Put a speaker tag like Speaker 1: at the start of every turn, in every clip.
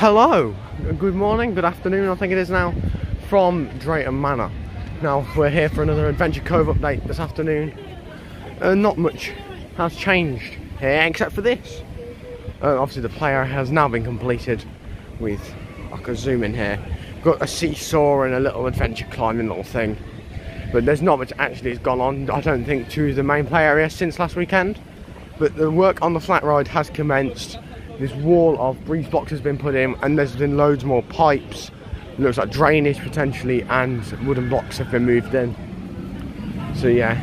Speaker 1: Hello, good morning, good afternoon, I think it is now, from Drayton Manor. Now, we're here for another Adventure Cove update this afternoon. Not much has changed here, except for this. Obviously the player has now been completed with, I can zoom in here, got a seesaw and a little adventure climbing little thing. But there's not much actually has gone on, I don't think, to the main play area since last weekend. But the work on the flat ride has commenced. This wall of breeze blocks has been put in, and there's been loads more pipes. It looks like drainage potentially, and wooden blocks have been moved in. So yeah,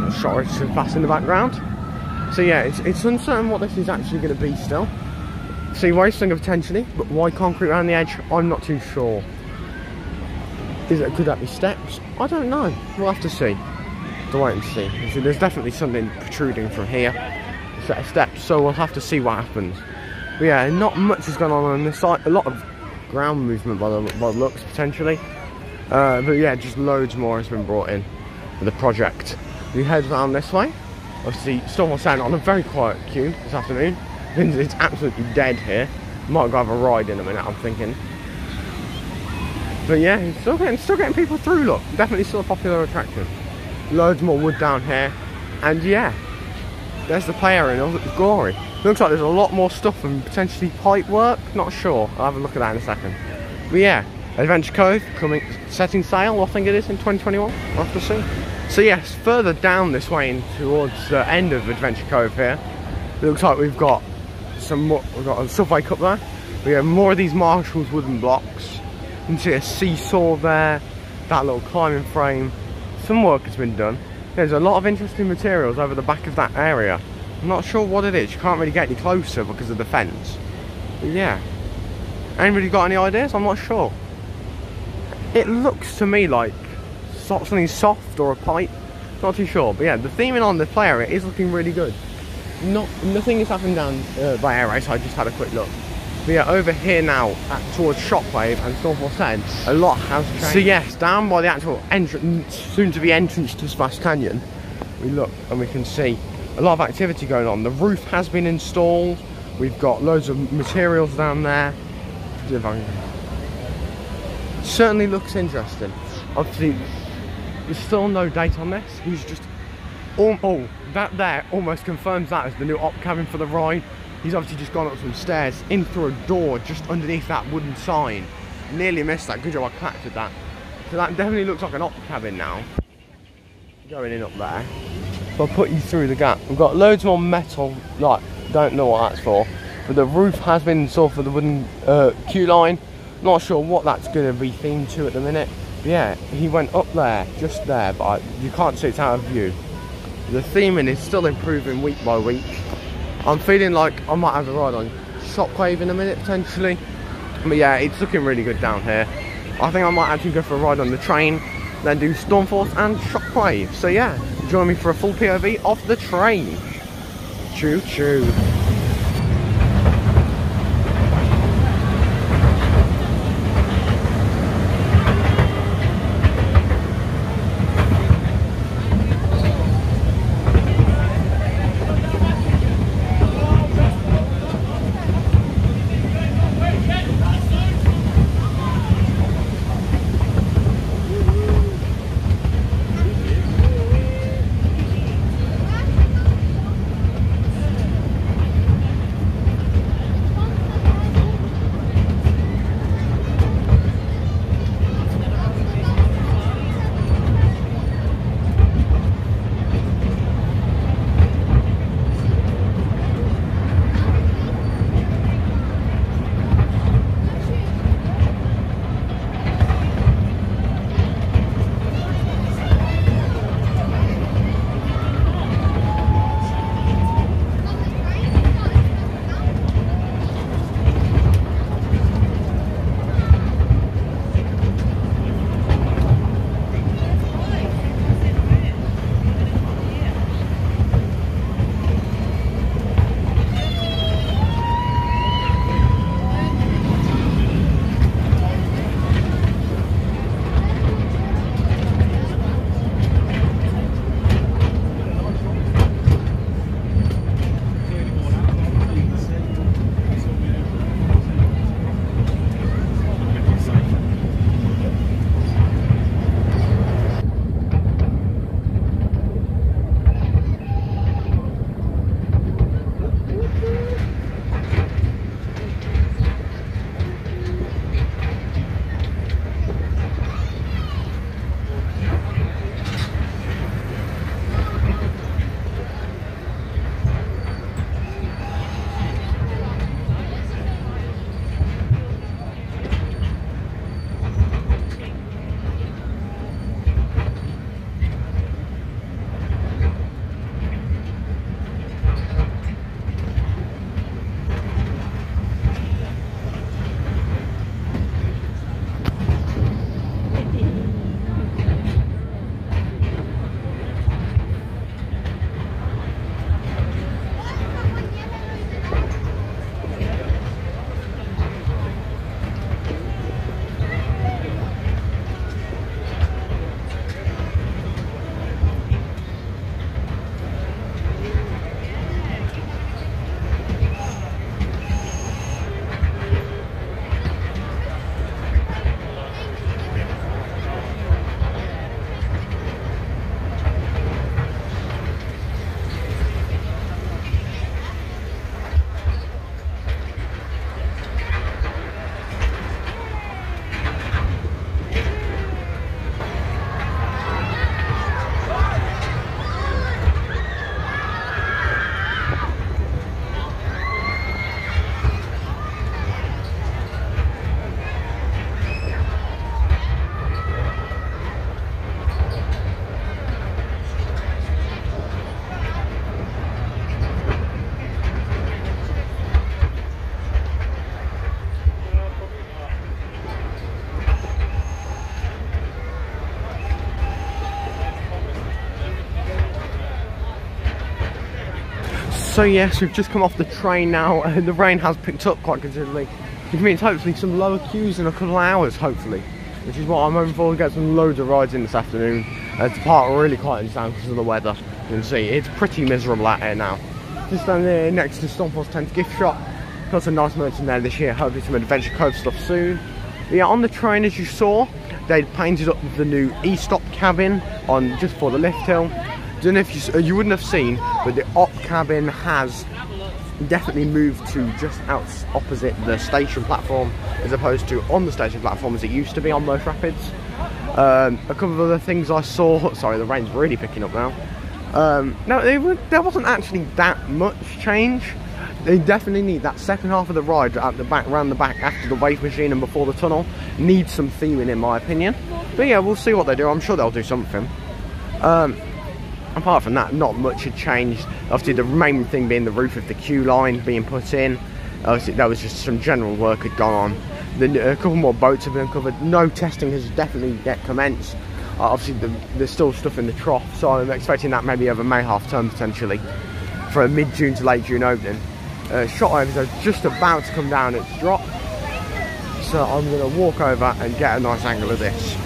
Speaker 1: the shot is fast in the background. So yeah, it's uncertain what this is actually going to be still. Seaway slinger potentially, but why concrete around the edge? I'm not too sure. Could that be steps? I don't know. We'll have to see. To wait and see. So there's definitely something protruding from here. A set of steps, so we'll have to see what happens. But yeah, not much has gone on this side. A lot of ground movement by the looks potentially. But yeah, just loads more has been brought in for the project. We head around this way. Obviously, Stormwall Sand on a very quiet queue this afternoon. It's absolutely dead here. Might go have a ride in a minute, I'm thinking. But yeah, still getting people through. Look, definitely still a popular attraction. Loads more wood down here, and yeah, there's the play area. It's gory. Looks like there's a lot more stuff and potentially pipe work. Not sure. I'll have a look at that in a second. But yeah, Adventure Cove setting sail. I think it is in 2021. We'll have to see. So yes, further down this way in towards the end of Adventure Cove here, it looks like we've got some more. We've got a subway cup there. We have more of these Marshall's wooden blocks. You can see a seesaw there, that little climbing frame. Some work has been done. There's a lot of interesting materials over the back of that area. I'm not sure what it is. You can't really get any closer because of the fence. But yeah. Anybody got any ideas? I'm not sure. It looks to me like something soft or a pipe. Not too sure. But yeah, the theming on the play area is looking really good. Nothing is happening down by air race. I just had a quick look. But yeah, over here now, towards Shockwave and Stormwall Sand, a lot has changed. So yes, down by the actual entrance, soon-to-be entrance to Splash Canyon, we look and we can see a lot of activity going on. The roof has been installed. We've got loads of materials down there. Certainly looks interesting. Obviously, there's still no date on this. He's just... Oh, that there almost confirms that as the new op cabin for the ride. He's obviously just gone up some stairs, in through a door just underneath that wooden sign. Nearly missed that, good job I captured that. So that definitely looks like an op cabin now. Going in up there. So I'll put you through the gap. We've got loads more metal, like, don't know what that's for. But the roof has been installed for the wooden queue line. Not sure what that's going to be themed to at the minute. But yeah, he went up there, just there, but you can't see it's out of view. The theming is still improving week by week. I'm feeling like I might have a ride on Shockwave in a minute potentially. But yeah, it's looking really good down here. I think I might actually go for a ride on the train, then do Stormforce and Shockwave. So yeah, join me for a full POV of the train. Choo choo. So yes, we've just come off the train now, and the rain has picked up quite considerably. Which means hopefully some lower queues in a couple of hours, hopefully. Which is what I'm hoping for. We'll get some loads of rides in this afternoon. The park really quietens down because of the weather. You can see it's pretty miserable out here now. Just down there next to Stonefall's Tent gift shop. Got some nice merchant there this year. Hopefully some Adventure Cove stuff soon. But yeah, on the train, as you saw, they'd painted up the new e-stop cabin on just before the lift hill. Don't know if you wouldn't have seen, but the op cabin has definitely moved to just out opposite the station platform, as opposed to on the station platform as it used to be on Most Rapids. A couple of other things I saw. Sorry, the rain's really picking up now. No, there wasn't actually that much change. They definitely need that second half of the ride at the back, round the back after the wave machine and before the tunnel. Needs some theming in my opinion. But yeah, we'll see what they do. I'm sure they'll do something. Apart from that, not much had changed. Obviously the main thing being the roof of the queue line being put in. Obviously that was just some general work had gone on. Then a couple more boats have been covered. No testing has definitely yet commenced. Obviously there's still stuff in the trough, so I'm expecting that maybe over May half term potentially for a mid-June to late June opening. Shockwaves are just about to come down its drop, so I'm going to walk over and get a nice angle of this.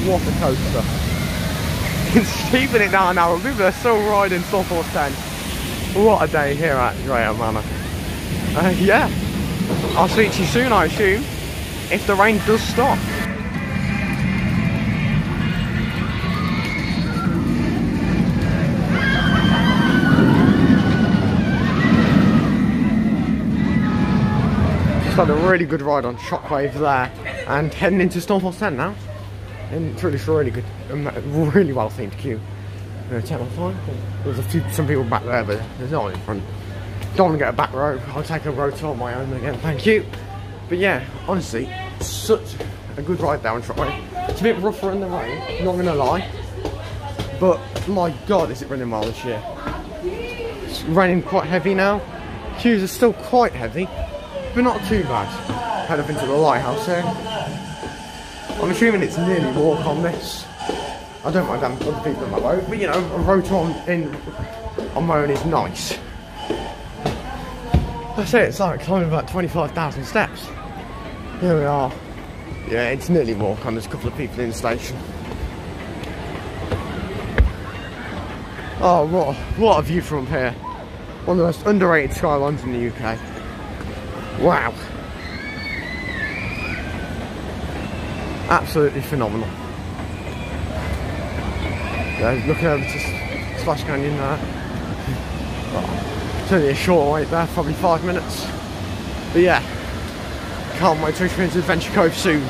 Speaker 1: What a coaster. It's keeping it down now, people are still riding Stonefall's Tent. What a day here at Drayton Manor. Yeah, I'll speak to you soon, I assume, if the rain does stop. Just had a really good ride on Shockwave there, and heading into Stonefall's Tent now. And it's really good, really well themed queue. I'm going to take my time. There's some people back there, but there's no one in front. Don't want to get a back row. I'll take a row to on my own again, thank you. But yeah, honestly, such a good ride down Shockwave. It's a bit rougher in the rain, not going to lie. But my God, is it raining well this year. It's raining quite heavy now. Queues are still quite heavy, but not too bad. Head up into the lighthouse here. I'm assuming it's nearly walk on this. I don't mind having other people on my boat, but you know, a rotor on my own is nice. I say it's like climbing about 25,000 steps. Here we are. Yeah, it's nearly walk on. There's a couple of people in the station. Oh, what a view from here. One of the most underrated skylines in the UK. Wow. Absolutely phenomenal. Yeah, looking over to Splash Canyon there. Oh, it's only a short wait there, probably 5 minutes. But yeah, can't wait to experience Adventure Cove soon.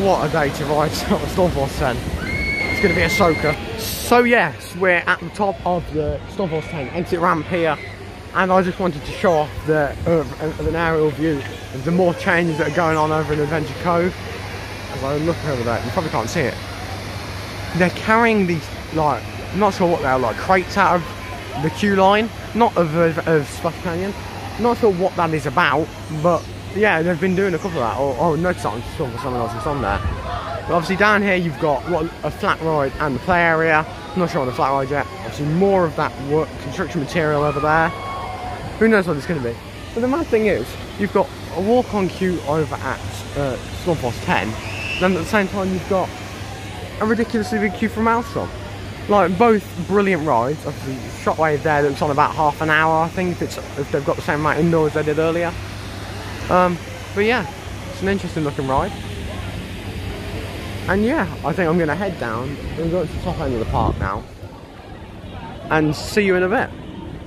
Speaker 1: What a day to ride Stonefall's Tent. It's going to be a soaker. So yes, we're at the top of the Stonefall's Tent exit ramp here, and I just wanted to show off an aerial view of the more changes that are going on over in Adventure Cove. As I look over there, you probably can't see it. They're carrying these, like, I'm not sure what they are, like crates out of the queue line, not of Splash Canyon. Not sure what that is about, but yeah, they've been doing a couple of that. Or no, it's not, I'm sure for someone else that's on there. But obviously down here you've got a flat ride and the play area. I'm not sure on the flat ride yet. Obviously more of that construction material over there. Who knows what it's going to be. But the mad thing is, you've got a walk-on queue over at Stonefall's Tent. Then at the same time you've got a ridiculously big queue from Maelstrom. Like, both brilliant rides. Obviously Shockwave there that's on about half an hour, I think, if they've got the same amount indoors they did earlier. But yeah, it's an interesting looking ride. And yeah, I think I'm going to head down and go to the top end of the park now and see you in a bit.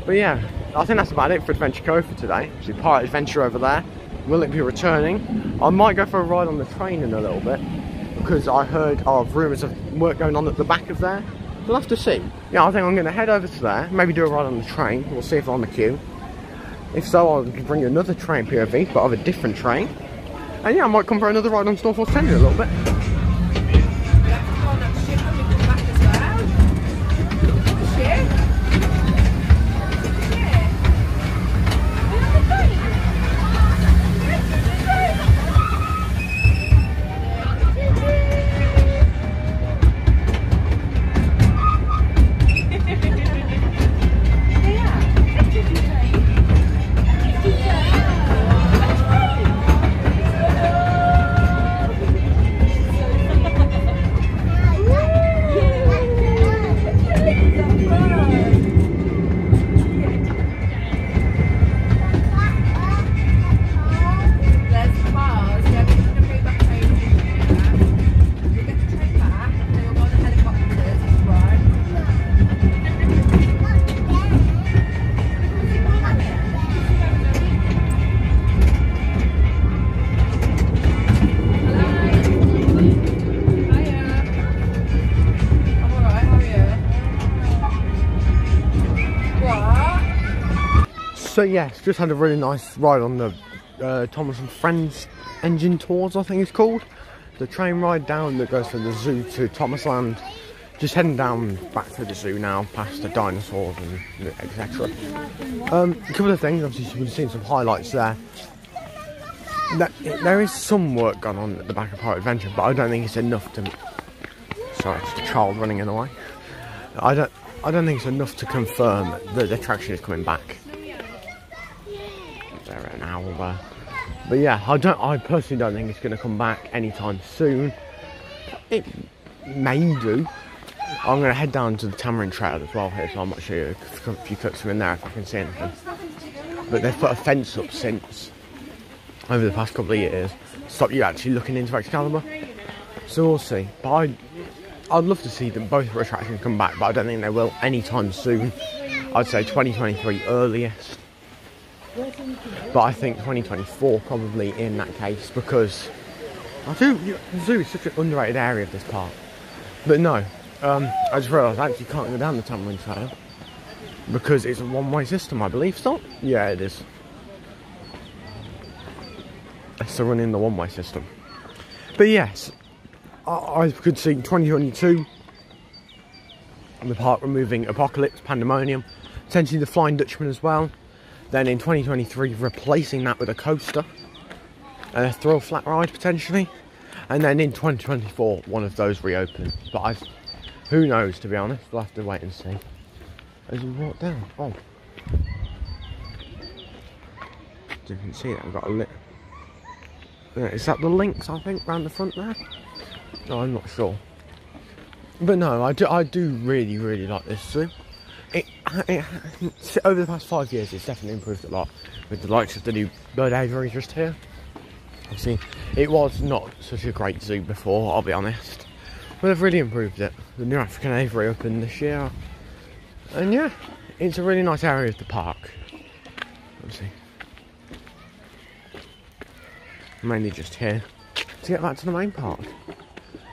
Speaker 1: But yeah, I think that's about it for Adventure Cove for today. See Pirate Adventure over there. Will it be returning? I might go for a ride on the train in a little bit, because I heard of rumours of work going on at the back of there. We'll have to see. Yeah, I think I'm going to head over to there, maybe do a ride on the train. We'll see if I'm on the queue. If so, I'll bring you another train POV, but of a different train. And yeah, I might come for another ride on Stonefall's Tent in a little bit. So yes, just had a really nice ride on the Thomas and Friends engine tours, I think it's called. The train ride down that goes from the zoo to Thomasland. Just heading down back to the zoo now, past the dinosaurs and etc. A couple of things, obviously you would have seen some highlights there. There is some work going on at the back of Pirate Adventure, but I don't think it's enough to... Sorry, it's a child running in the way. I don't think it's enough to confirm that the attraction is coming back. Is there an owl there? But yeah, I personally don't think it's going to come back anytime soon. It may do. I'm going to head down to the Tamarind Trail as well here, so I'm not sure if a few clips are in there if I can see anything. But they've put a fence up since, over the past couple of years, to stop you actually looking into Excalibur. So we'll see. But I'd love to see them both attractions come back, but I don't think they will anytime soon. I'd say 2023 earliest. But I think 2024 probably in that case, because the zoo is such an underrated area of this park. But no, I just realised I actually can't go down the Tamarind Trail because it's a one-way system, I believe. So yeah, it is. It's still running the one-way system. But yes, I could see 2022 the park removing Apocalypse, Pandemonium, potentially the Flying Dutchman as well. Then in 2023 replacing that with a coaster and a thrill flat ride potentially. And then in 2024 one of those reopen. But who knows, to be honest. We'll have to wait and see. As we walk down. Oh. You can see that we've got a lit. Is that the Lynx, I think, round the front there? No, I'm not sure. But no, I do really, really like this zoo. Over the past 5 years, it's definitely improved a lot with the likes of the new bird aviary just here. Obviously, it was not such a great zoo before, I'll be honest. But they've really improved it. The new African aviary opened this year. And yeah, it's a really nice area of the park. Let's see. Mainly just here to get back to the main park.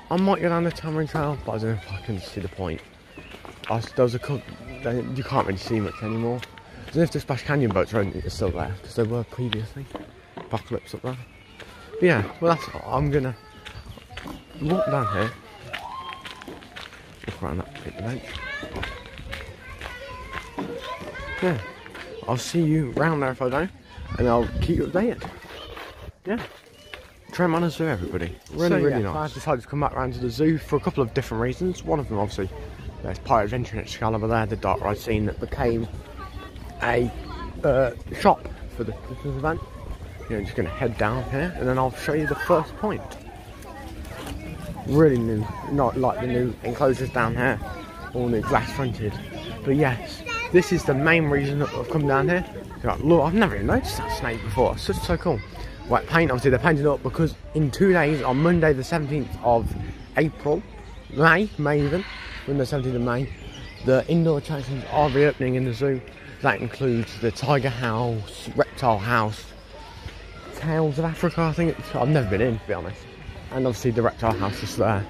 Speaker 1: I might go down the Tamarind Trail, but I don't know if I can see the point. There's a couple, you can't really see much anymore. I don't know if the Splash Canyon boats are still there, because they were previously. Apocalypse up there. But yeah, well that's all. I'm gonna walk down here. Walk around that big bench. Yeah, I'll see you round there if I don't, and I'll keep you updated. Yeah. Drayton Manor Zoo, everybody. Really nice. I decided to come back round to the zoo for a couple of different reasons. One of them, obviously, there's Pirate Adventure in Excalibur there, the dark ride scene that became a shop for the Christmas event. I'm just going to head down here and then I'll show you the first point. Really new, not like the new enclosures down here, all new glass fronted. But yes, this is the main reason that I've come down here. Look, I've never even noticed that snake before. It's just so cool. Wet paint, obviously they're painting up because in 2 days, on Monday the 17th of April, May even, Monday the 17th of May, the indoor attractions are reopening in the zoo. That includes the Tiger House, Reptile House, Tales of Africa, I think I've never been in, to be honest. And obviously the Reptile House is there.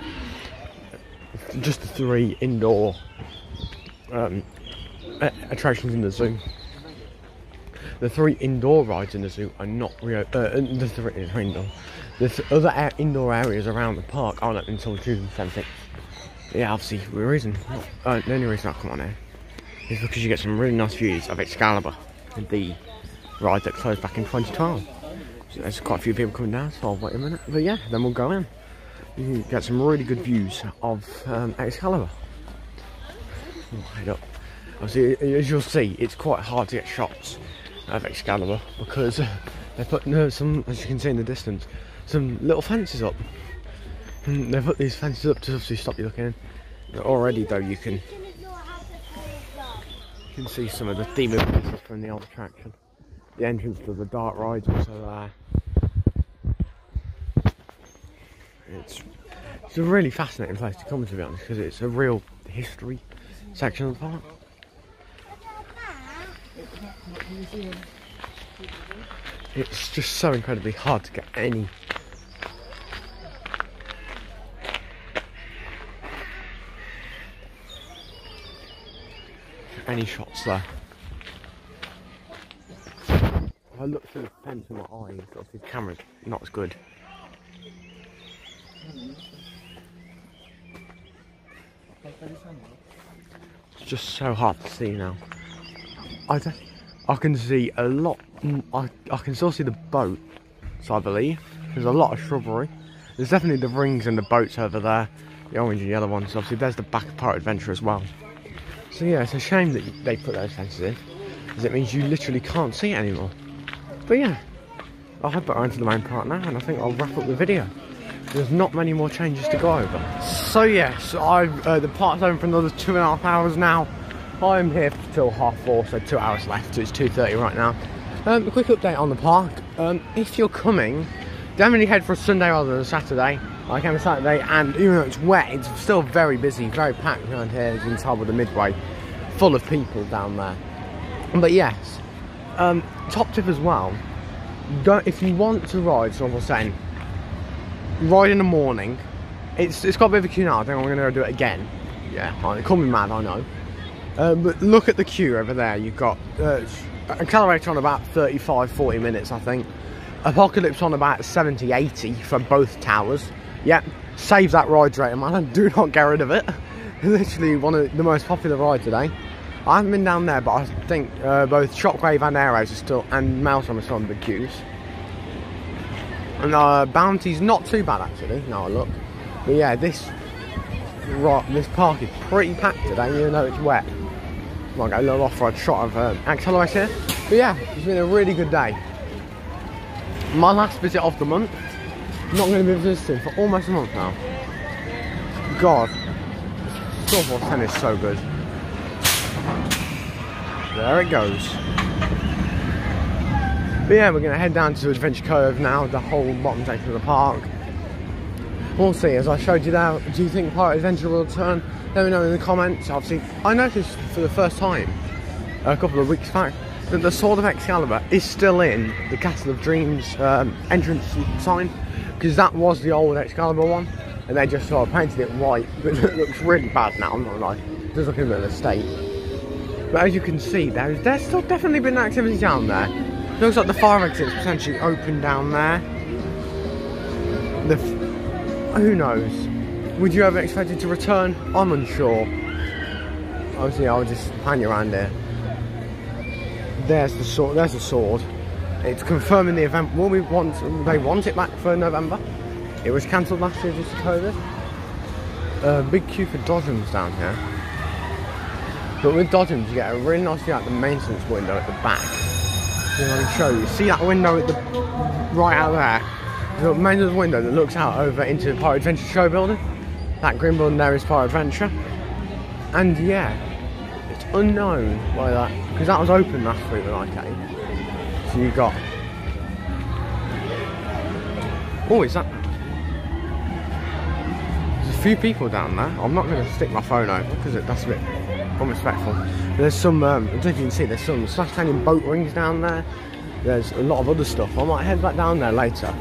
Speaker 1: Just the 3 indoor attractions in the zoo. The 3 indoor rides in the zoo are not reopened. The 3 indoor. The other indoor areas around the park aren't open until June 17th. Yeah, obviously, the only reason I come on here is because you get some really nice views of Excalibur, the ride that closed back in 2012. So there's quite a few people coming down, so I'll wait a minute. But yeah, then we'll go in. You can get some really good views of Excalibur. Head up. Obviously, as you'll see, it's quite hard to get shots of Excalibur because they put some, as you can see in the distance, some little fences up. And they put these fences up to obviously stop you looking in. But already though you can see some of the theming pieces from the old attraction. The entrance to the dark ride's also there. It's a really fascinating place to come, to be honest, because it's a real history section of the park. It's just so incredibly hard to get any shots there. look through the fence with my eyes. Obviously the camera's not as good. It's just so hard to see now. I can see a lot. I can still see the boat, so I believe there's a lot of shrubbery. There's definitely the rings and the boats over there, the orange and yellow ones. Obviously there's the back of Pirate Adventure as well. So yeah, it's a shame that they put those fences in, because it means you literally can't see it anymore. But yeah, I'll head back around to the main part now, and I think I'll wrap up the video. There's not many more changes to go over. So yes, the park's open for another 2.5 hours now. I'm here till 4:30, so 2 hours left, so it's 2:30 right now. A quick update on the park. If you're coming, definitely head for a Sunday rather than a Saturday. I came on Saturday, and even though it's wet, it's still very busy, very packed around here, as you can tell with the midway, full of people down there. But yes, top tip as well, if you want to ride, so I'm saying, ride in the morning. It's got a bit of a queue now. I think I'm going to go do it again. Yeah, call me mad, I know. But look at the queue over there. You've got Accelerator on about 35-40 minutes, I think. Apocalypse on about 70-80 for both towers. Yeah, save that ride, Drayton Manor. Do not get rid of it. Literally one of the most popular rides today. I haven't been down there, but I think both Shockwave and Aeros are still, and Maelstrom are still on big queues. And Bounty's not too bad actually, now I look. But yeah, this park is pretty packed today, even though it's wet. Might get a little off-road shot of Accelerator here. But yeah, it's been a really good day. My last visit of the month. Not going to be visiting for almost a month now. God, softball tennis is so good. There it goes. But yeah, we're going to head down to Adventure Cove now, the whole bottom section of the park. We'll see, as I showed you there, do you think Pirate Adventure will return? Let me know in the comments. Obviously, I noticed for the first time, a couple of weeks back, that the Sword of Excalibur is still in the Castle of Dreams entrance sign, because that was the old Excalibur one, and they just sort of painted it white, but it looks really bad now, I'm not gonna lie. It does look in a bit of a state. But as you can see, there's still definitely been activity down there. Looks like the fire exit's potentially open down there. Who knows? Would you ever expect it to return? I'm unsure. Obviously, I'll just pan you around here. There's the sword. There's the sword. It's confirming the event. Will we want? They want it back for November. It was cancelled last year due to COVID. Big queue for Dodgems down here. But with Dodgems, you get a really nice view out the maintenance window at the back. I can show you. See that window at the right out there? The maintenance window that looks out over into the Pirate Adventure show building. That green building there is Pirate Adventure. And yeah, it's unknown why that, because that was open last week when I came. So you got. Oh, is that? There's a few people down there. I'm not going to stick my phone over because that's a bit unrespectful. There's some, I don't know if you can see, there's some Slash Canyon boat rings down there. There's a lot of other stuff. I might head back down there later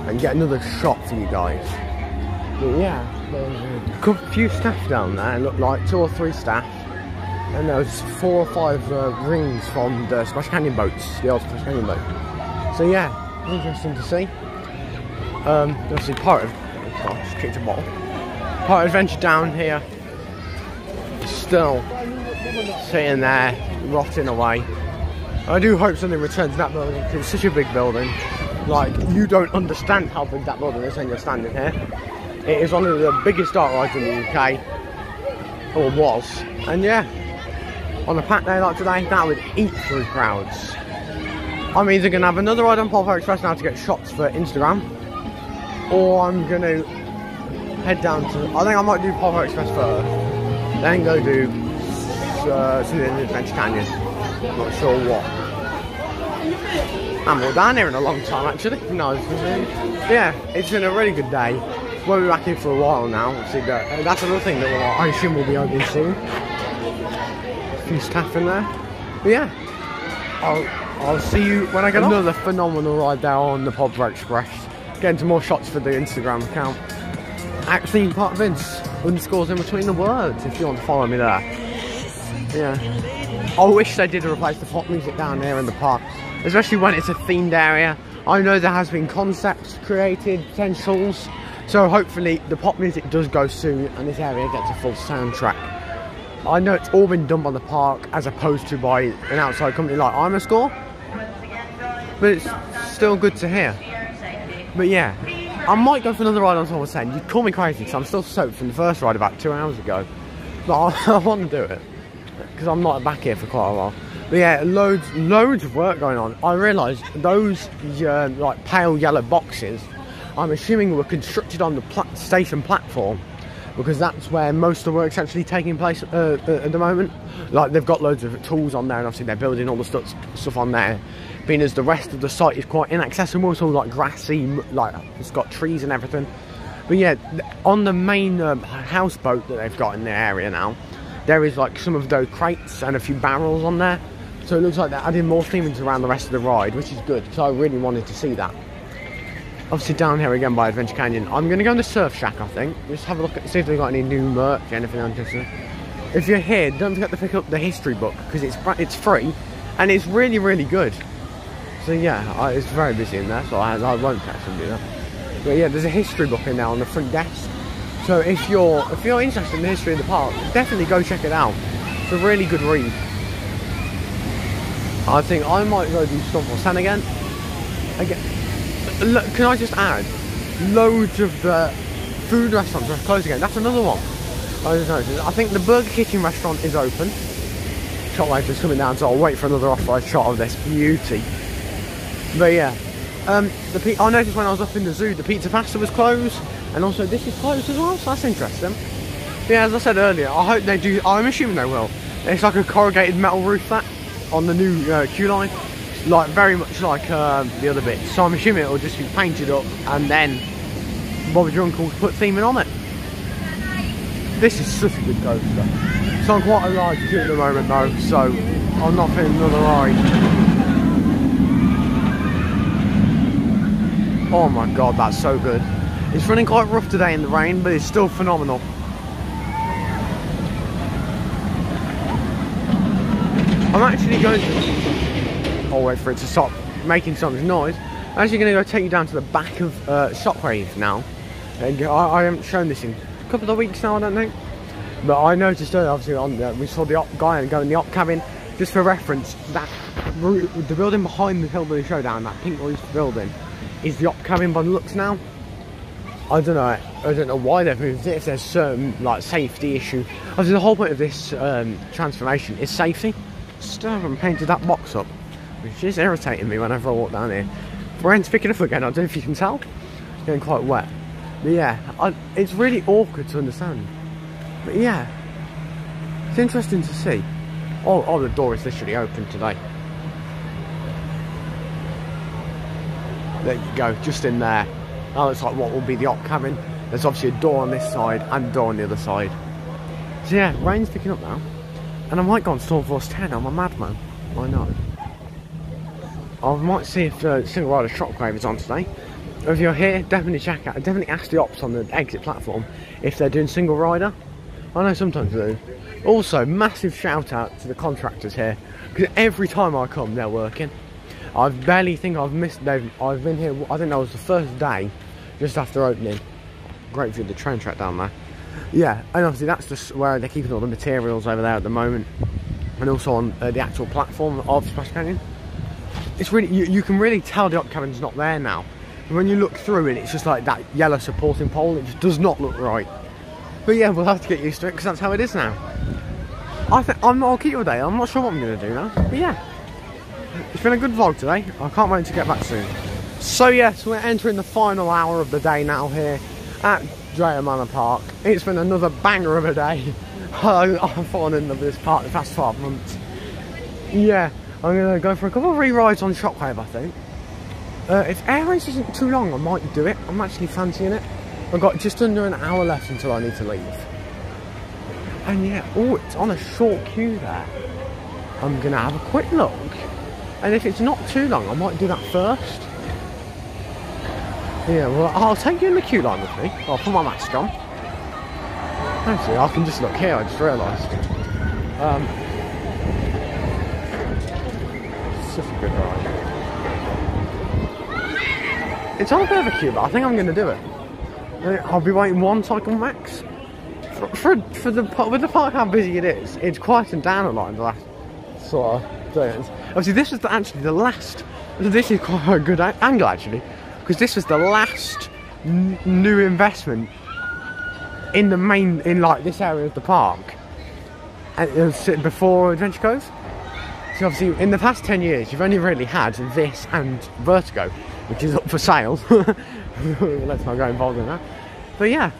Speaker 1: and get another shot for you guys. But yeah, there's a few staff down there. It looked like 2 or 3 staff. And there was 4 or 5 rings from the Splash Canyon boats, the old Splash Canyon boat. So yeah, interesting to see. Obviously Pirate, oh, just kicked a bottle. Pirate Adventure down here, still sitting there, rotting away. I do hope something returns to that building because it's such a big building. Like, you don't understand how big that building is when you're standing here. It is one of the biggest dark rides in the UK, or was. And yeah, on a packed day like today, that would eat through crowds. I'm either going to have another ride on Polvo Express now to get shots for Instagram, or I'm going to head down to, I think I might do Polvo Express first, then go do something in Adventure Canyon. Not sure what. And we're down here in a long time actually. No, yeah, it's been a really good day. We'll be back here for a while now. See, that's another thing that I assume will be open soon. A few staff in there. But yeah, I'll see you when I get another phenomenal ride there on the Polvo Express. Getting some more shots for the Instagram account. Actually, part Vince underscores in between the words if you want to follow me there. Yeah. I wish they did replace the pop music down here in the park. especially when it's a themed area. I know there has been concepts created, potentials, so hopefully the pop music does go soon and this area gets a full soundtrack. I know it's all been done by the park as opposed to by an outside company like IMAscore, but it's still good to hear. But yeah, I might go for another ride on Silver Sand. You'd call me crazy because I'm still soaked from the first ride about 2 hours ago, but I want to do it because I'm not back here for quite a while. But yeah, loads of work going on. I realised those like pale yellow boxes, I'm assuming were constructed on the station platform, because that's where most of the work's actually taking place at the moment. Like, they've got loads of tools on there, and obviously they're building all the stuff on there, being as the rest of the site is quite inaccessible. It's all like grassy, like it's got trees and everything. But yeah, on the main houseboat that they've got in the area now, there is like some of those crates and a few barrels on there. So it looks like they're adding more themings around the rest of the ride, which is good, because I really wanted to see that. Obviously down here again by Adventure Canyon, I'm going to go in the surf shack, I think. Just have a look at, see if they've got any new merch, anything interesting. If you're here, don't forget to pick up the history book, because it's free, and it's really, really good. So yeah, it's very busy in there, so I won't actually do that. But yeah, there's a history book in there on the front desk. So if you're interested in the history of the park, definitely go check it out. It's a really good read. I think I might go do Stonewall Sand again. Look, can I just add, loads of the food restaurants are closed again. That's another one I just noticed. I think the Burger Kitchen restaurant is open. Shotwave is coming down, so I'll wait for another off-road shot of this beauty. But yeah, I noticed when I was up in the zoo, the Pizza Pasta was closed, and also this is closed as well, so that's interesting. But yeah, as I said earlier, I hope they do. I'm assuming they will. It's like a corrugated metal roof that on the new queue line, like very much like the other bits. So I'm assuming it will just be painted up, and then Bobby Drunk will put theming on it. This is such a good coaster. It's on quite a large queue at the moment though, so I'm not feeling another ride. Oh my god, that's so good. It's running quite rough today in the rain, but it's still phenomenal. I'm actually going to... I'll wait for it to stop making some noise. I'm actually going to go take you down to the back of Shockwave now. I haven't shown this in a couple of weeks now, I don't think. But I noticed earlier, obviously, we saw the op guy go in the op cabin. Just for reference, that the building behind the Hillbilly Showdown, that pink roof building, is the op cabin by the looks now. I don't know why they've moved it, if there's certain like safety issue. Obviously the whole point of this transformation is safety. Still haven't painted that box up, which is irritating me whenever I walk down here. Rain's picking up again, I don't know if you can tell. It's getting quite wet. But yeah, it's really awkward to understand. But yeah, it's interesting to see. Oh, the door is literally open today. There you go, just in there. That looks like what will be the op cabin. There's obviously a door on this side and a door on the other side. So yeah, rain's picking up now. And I might go on Storm Force 10, I'm a madman. I know. I might see if Single Rider Shockwave is on today. If you're here, definitely check out. Definitely ask the ops on the exit platform if they're doing Single Rider. I know sometimes they do. Also, massive shout out to the contractors here, because every time I come, they're working. I barely think I've missed. I've been here. I think that was the first day, just after opening. Great view of the train track down there. Yeah, and obviously that's just where they're keeping all the materials over there at the moment, and also on the actual platform of Splash Canyon. It's really you can really tell the op cabin's not there now. And when you look through it, it's just like that yellow supporting pole. It just does not look right. But yeah, we'll have to get used to it because that's how it is now. I'll keep you a day. I'm not sure what I'm going to do now. But yeah, it's been a good vlog today. I can't wait to get back soon. So yes, we're entering the final hour of the day now here at Drayton Manor Park. It's been another banger of a day. I've fallen in love with this park the past 12 months. Yeah, I'm going to go for a couple of re-rides on Shockwave, I think. If Air Race isn't too long, I might do it. I'm actually fancying it. I've got just under an hour left until I need to leave. And yeah, oh, it's on a short queue there. I'm going to have a quick look. And if it's not too long, I might do that first. Yeah, well, I'll take you in the queue line with me. I'll put my mask on. Actually, I can just look here, I just realised. Such a good ride. It's on a bit of a queue, but I think I'm going to do it. I'll be waiting one cycle max. With the park how busy it is, it's quietened down a lot in the last sort of days. Obviously, this was actually the last. This is quite a good angle actually, because this was the last new investment in the main like this area of the park, and it was before Adventure Cove. So obviously, in the past 10 years, you've only really had this and Vertigo, which is up for sale. Let's not go involved in that. But yeah,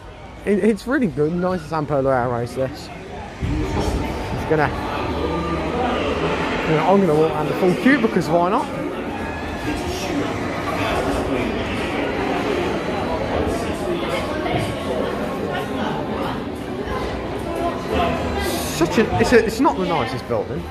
Speaker 1: it's really good. Nice San Polo Air Race. This. I'm gonna walk around the full queue because why not? It's not the nicest building.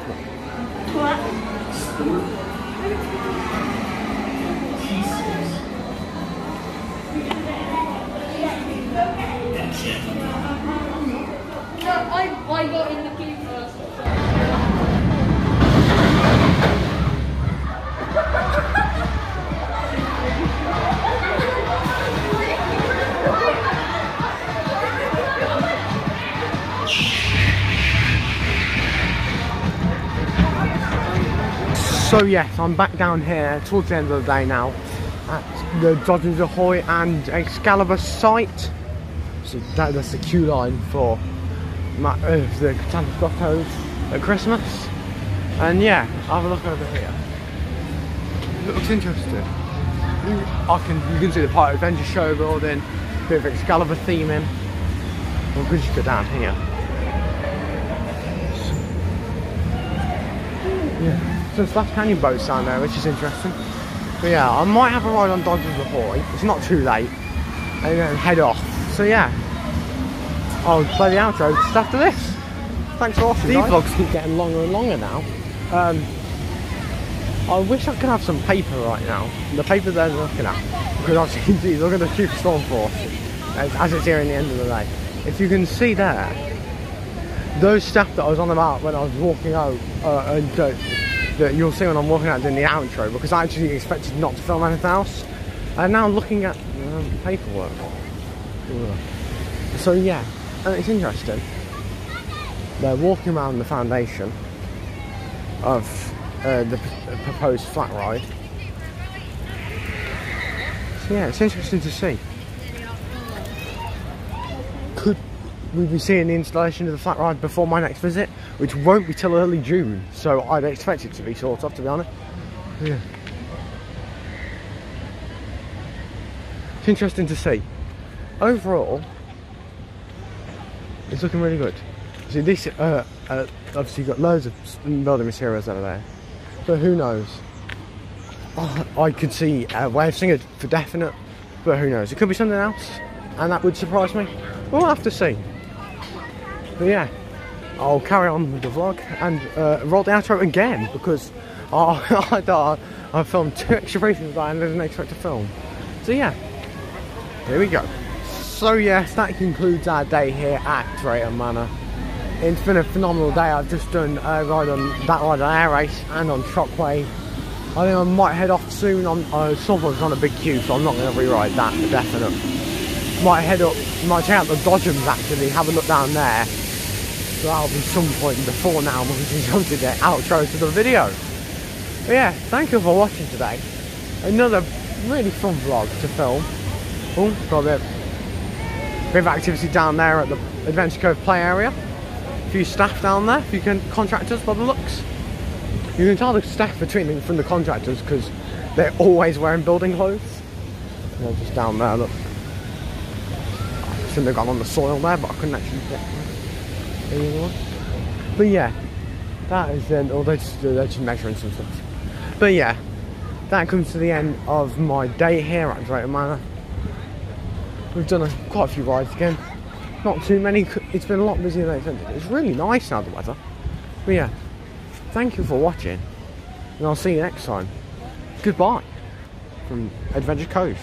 Speaker 2: I got in the queue first.
Speaker 1: So yes, I'm back down here towards the end of the day now at the Dodgers Ahoy and Excalibur site. So that's the queue line for the Tidal Towers at Christmas. And yeah, have a look over here. It looks interesting. You can see the Pirate Adventure show building, a bit of Excalibur theming. Well, we just go down here. Yeah. Some Splash Canyon boats down there, which is interesting. But yeah, I might have a ride on Dodgers Ahoy. It's not too late. And then head off. So yeah, I'll play the outro just after this. Thanks for watching. These vlogs keep getting longer and longer now. I wish I could have some paper right now. The paper they're looking at. Because obviously you can see, look at the super storm force as it's here in the end of the day. If you can see there, those stuff that I was on about when I was walking out, that you'll see when I'm walking out doing the outro, because I actually expected not to film anything else. And now looking at paperwork. So yeah, it's interesting. They're walking around the foundation of the proposed flat ride. So yeah, it's interesting to see. Could we be seeing the installation of the flat ride before my next visit, which won't be till early June, so I'd expect it to be sort of, to be honest. Yeah. It's interesting to see. Overall, it's looking really good. See, this obviously got loads of building materials over there, but who knows? Oh, I could see a way of singing for definite, but who knows? It could be something else, and that would surprise me. We'll have to see. But yeah, I'll carry on with the vlog and roll the outro again, because I filmed 2 extra pieces that I didn't expect to film. So yeah, here we go. So yes, that concludes our day here at Drayton Manor. It's been a phenomenal day. I've just done a ride on Air Race and on Shockwave. I think I might head off soon. Someone's on a big queue, so I'm not going to re-ride that for definite. Might head up, might check out the Dodgems actually, have a look down there. So that'll be some point before now when we can come to the outro to the video. But yeah, thank you for watching today. Another really fun vlog to film. Oh, got a bit of activity down there at the Adventure Cove play area. A few staff down there, a few contractors by the looks. You can tell the staff from the contractors because they're always wearing building clothes. They're just down there, look. I shouldn't have gone on the soil there, but I couldn't actually get anymore. But yeah, that is then, or they're just measuring some stuff. But yeah, that comes to the end of my day here at Drayton Manor. We've done quite a few rides again. Not too many. It's been a lot busier than I expected. It's really nice now, the weather. But yeah, thank you for watching, and I'll see you next time. Goodbye from Adventure Cove.